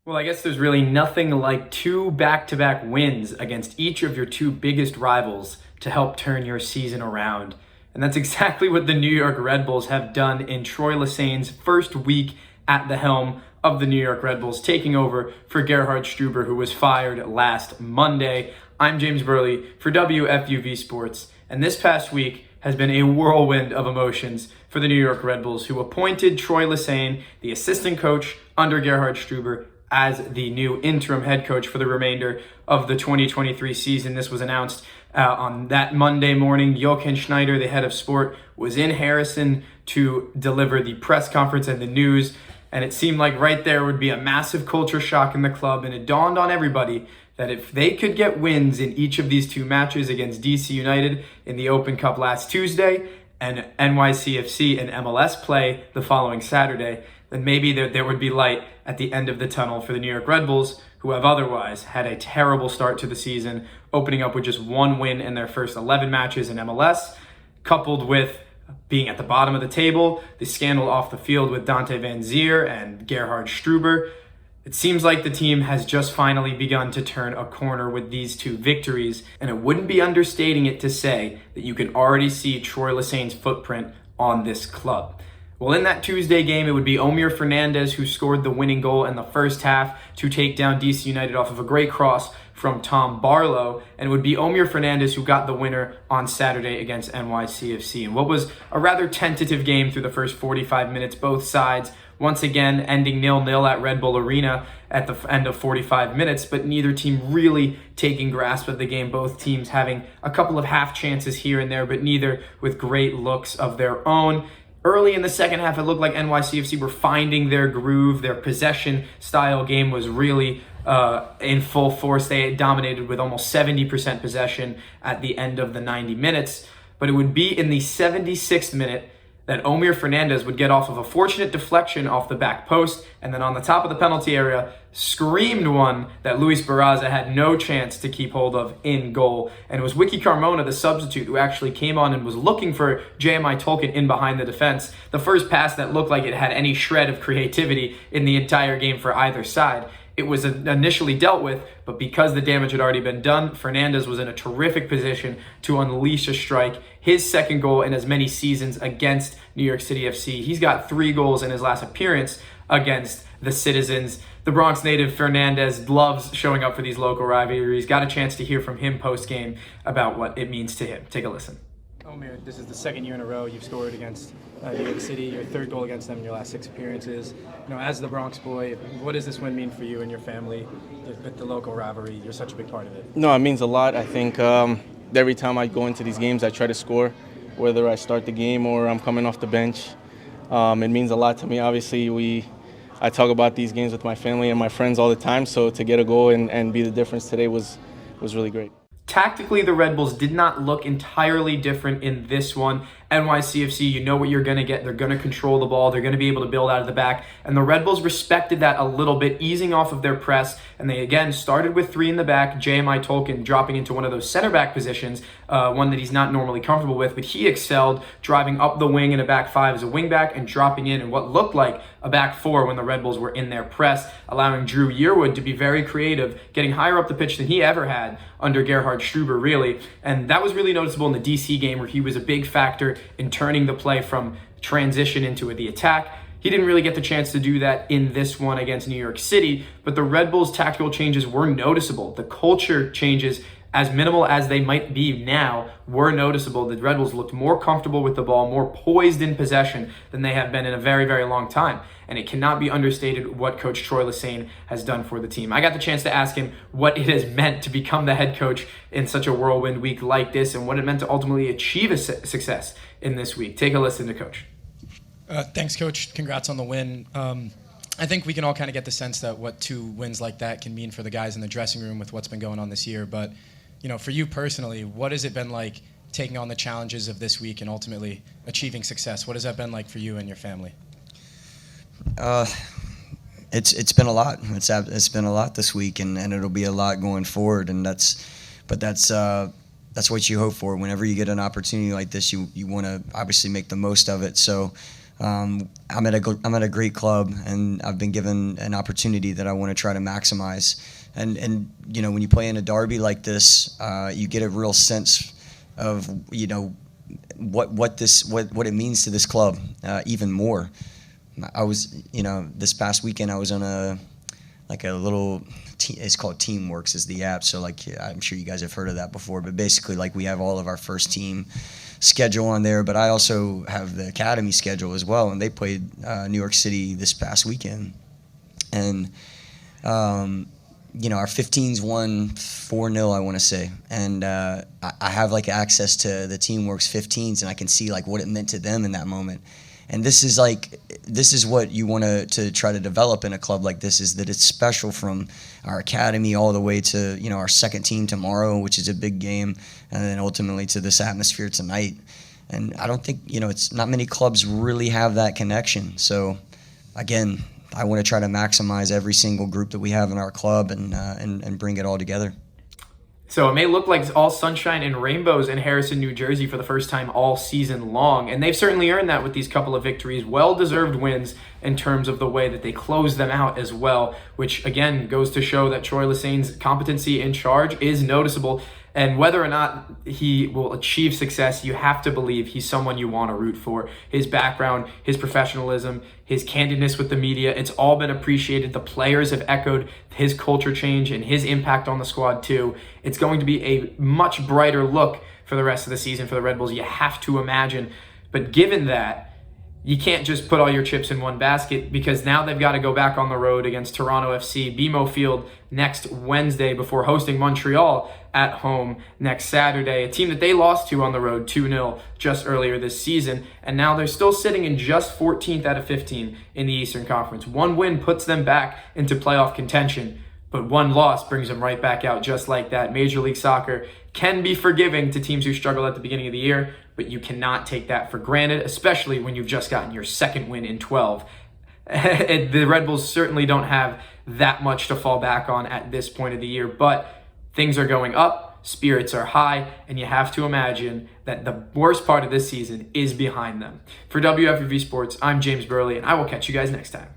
Well, I guess there's really nothing like two back-to-back wins against each of your two biggest rivals to help turn your season around. And that's exactly what the New York Red Bulls have done in Troy Lesesne's first week at the helm of the New York Red Bulls, taking over for Gerhard Struber, who was fired last Monday. I'm James Burley for WFUV Sports, and this past week has been a whirlwind of emotions for the New York Red Bulls, who appointed Troy Lesesne, the assistant coach under Gerhard Struber, as the new interim head coach for the remainder of the 2023 season. This was announced on that Monday morning. Jochen Schneider, the head of sport, was in Harrison to deliver the press conference and the news. And it seemed like right there would be a massive culture shock in the club. And it dawned on everybody that if they could get wins in each of these two matches against DC United in the Open Cup last Tuesday and NYCFC and MLS play the following Saturday, then maybe there would be light at the end of the tunnel for the New York Red Bulls, who have otherwise had a terrible start to the season, opening up with just one win in their first 11 matches in MLS, coupled with being at the bottom of the table, the scandal off the field with Dante Van Zier and Gerhard Struber. It seems like the team has just finally begun to turn a corner with these two victories, and it wouldn't be understating it to say that you can already see Troy Lesesne's footprint on this club. Well, in that Tuesday game, it would be Omir Fernandez who scored the winning goal in the first half to take down DC United off of a great cross from Tom Barlow, and it would be Omir Fernandez who got the winner on Saturday against NYCFC. And what was a rather tentative game through the first 45 minutes, both sides once again ending 0-0 at Red Bull Arena at the end of 45 minutes, but neither team really taking grasp of the game, both teams having a couple of half chances here and there, but neither with great looks of their own. Early in the second half, it looked like NYCFC were finding their groove. Their possession-style game was really in full force. They dominated with almost 70% possession at the end of the 90 minutes. But it would be in the 76th minute that Omir Fernandez would get off of a fortunate deflection off the back post, and then on the top of the penalty area, screamed one that Luis Barraza had no chance to keep hold of in goal. And it was Wiki Carmona, the substitute, who actually came on and was looking for JMI Tolkien in behind the defense. The first pass that looked like it had any shred of creativity in the entire game for either side. It was initially dealt with, but because the damage had already been done, Fernandez was in a terrific position to unleash a strike. His second goal in as many seasons against New York City FC. He's got 3 goals in his last appearance against the Citizens. The Bronx native Fernandez loves showing up for these local rivalries. Got a chance to hear from him post-game about what it means to him. Take a listen. Omir, this is the second year in a row you've scored against New York City, your third goal against them in your last 6 appearances. You know, as the Bronx boy, what does this win mean for you and your family with the local rivalry? You're such a big part of it. No, it means a lot. I think every time I go into these games, I try to score, whether I start the game or I'm coming off the bench. It means a lot to me. Obviously, I talk about these games with my family and my friends all the time, so to get a goal and be the difference today was really great. Tactically, the Red Bulls did not look entirely different in this one. NYCFC, you know what you're going to get. They're going to control the ball. They're going to be able to build out of the back. And the Red Bulls respected that a little bit, easing off of their press. And they, again, started with 3 in the back. JMI Tolkien dropping into one of those center back positions, one that he's not normally comfortable with. But he excelled, driving up the wing in a back 5 as a wing back and dropping in what looked like a back 4 when the Red Bulls were in their press, allowing Drew Yearwood to be very creative, getting higher up the pitch than he ever had under Gerhard Struber, really. And that was really noticeable in the DC game, where he was a big factor in turning the play from transition into the attack. He didn't really get the chance to do that in this one against New York City, but the Red Bulls' tactical changes were noticeable. The culture changes, as minimal as they might be now, were noticeable. The Red Bulls looked more comfortable with the ball, more poised in possession than they have been in a very, very long time. And it cannot be understated what Coach Troy Lesesne has done for the team. I got the chance to ask him what it has meant to become the head coach in such a whirlwind week like this, and what it meant to ultimately achieve a success in this week. Take a listen to Coach. Thanks, Coach. Congrats on the win. I think we can all kind of get the sense that what 2 wins like that can mean for the guys in the dressing room with what's been going on this year. But, you know, for you personally, what has it been like taking on the challenges of this week and ultimately achieving success? What has that been like for you and your family? It's been a lot. It's been a lot this week, and it'll be a lot going forward. And that's what you hope for. Whenever you get an opportunity like this, you want to obviously make the most of it. So I'm at a great club, and I've been given an opportunity that I want to try to maximize. And when you play in a derby like this, you get a real sense of what it means to this club even more. I was this past weekend I was on a little it's called Teamworks is the app, so I'm sure you guys have heard of that before, but basically we have all of our first team schedule on there, but I also have the academy schedule as well, and they played New York City this past weekend, and our 15s won 4-0, I want to say, and I have access to the Teamworks 15s, and I can see what it meant to them in that moment. And this is what you want to try to develop in a club like this, is that it's special from our academy all the way to our second team tomorrow, which is a big game, and then ultimately to this atmosphere tonight. And I don't think it's not many clubs really have that connection. So again, I want to try to maximize every single group that we have in our club and bring it all together. So it may look like it's all sunshine and rainbows in Harrison, New Jersey for the first time all season long. And they've certainly earned that with these couple of victories. Well-deserved wins in terms of the way that they close them out as well, which again goes to show that Troy Lesesne's competency in charge is noticeable. And whether or not he will achieve success, you have to believe he's someone you want to root for. His background, his professionalism, his candidness with the media, it's all been appreciated. The players have echoed his culture change and his impact on the squad too. It's going to be a much brighter look for the rest of the season for the Red Bulls, you have to imagine. But given that, you can't just put all your chips in one basket, because now they've got to go back on the road against Toronto FC, BMO Field, next Wednesday before hosting Montreal at home next Saturday, a team that they lost to on the road 2-0 just earlier this season. And now they're still sitting in just 14th out of 15 in the Eastern Conference. One win puts them back into playoff contention, but one loss brings them right back out just like that. Major League Soccer can be forgiving to teams who struggle at the beginning of the year, but you cannot take that for granted, especially when you've just gotten your second win in 12. The Red Bulls certainly don't have that much to fall back on at this point of the year, but things are going up, spirits are high, and you have to imagine that the worst part of this season is behind them. For WFUV Sports, I'm James Burley, and I will catch you guys next time.